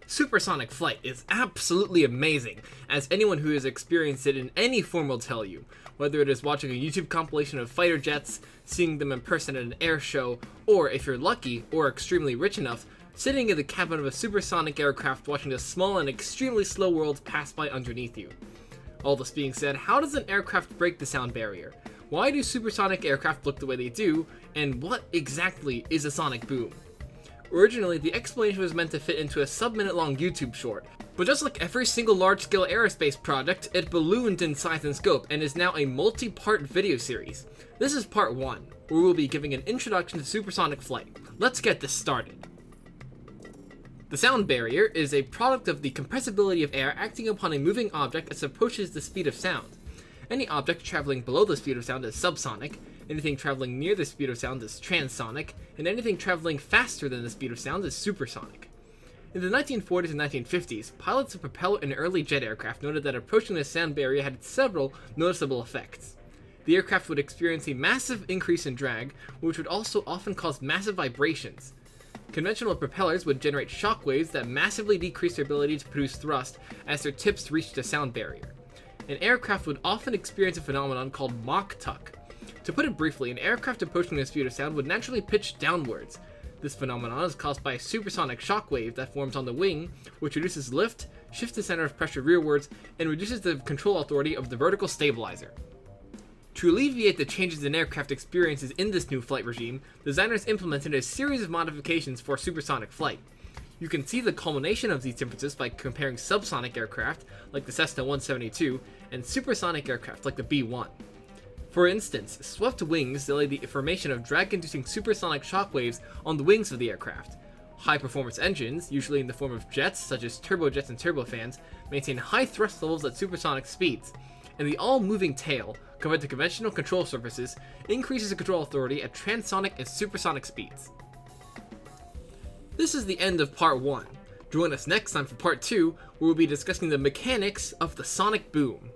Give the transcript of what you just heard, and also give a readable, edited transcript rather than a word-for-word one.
Supersonic flight is absolutely amazing, as anyone who has experienced it in any form will tell you. Whether it is watching a YouTube compilation of fighter jets, seeing them in person at an air show, or if you're lucky or extremely rich enough, sitting in the cabin of a supersonic aircraft watching the small and extremely slow world pass by underneath you. All this being said, how does an aircraft break the sound barrier? Why do supersonic aircraft look the way they do? And what exactly is a sonic boom? Originally, the explanation was meant to fit into a sub-minute long YouTube short, but just like every single large-scale aerospace project, it ballooned in size and scope and is now a multi-part video series. This is part 1, where we'll be giving an introduction to supersonic flight. Let's get this started. The sound barrier is a product of the compressibility of air acting upon a moving object as it approaches the speed of sound. Any object traveling below the speed of sound is subsonic, anything traveling near the speed of sound is transonic, and anything traveling faster than the speed of sound is supersonic. In the 1940s and 1950s, pilots of propeller and early jet aircraft noted that approaching the sound barrier had several noticeable effects. The aircraft would experience a massive increase in drag, which would also often cause massive vibrations. Conventional propellers would generate shock waves that massively decreased their ability to produce thrust as their tips reached the sound barrier. An aircraft would often experience a phenomenon called Mach tuck. To put it briefly, an aircraft approaching the speed of sound would naturally pitch downwards. This phenomenon is caused by a supersonic shock wave that forms on the wing, which reduces lift, shifts the center of pressure rearwards, and reduces the control authority of the vertical stabilizer. To alleviate the changes in aircraft experiences in this new flight regime, designers implemented a series of modifications for supersonic flight. You can see the culmination of these differences by comparing subsonic aircraft, like the Cessna 172, and supersonic aircraft, like the B-1. For instance, swept wings delay the formation of drag-inducing supersonic shock waves on the wings of the aircraft. High-performance engines, usually in the form of jets such as turbojets and turbofans, maintain high thrust levels at supersonic speeds, and the all-moving tail, compared to conventional control surfaces, increases the control authority at transonic and supersonic speeds. This is the end of part 1. Join us next time for part 2, where we'll be discussing the mechanics of the sonic boom.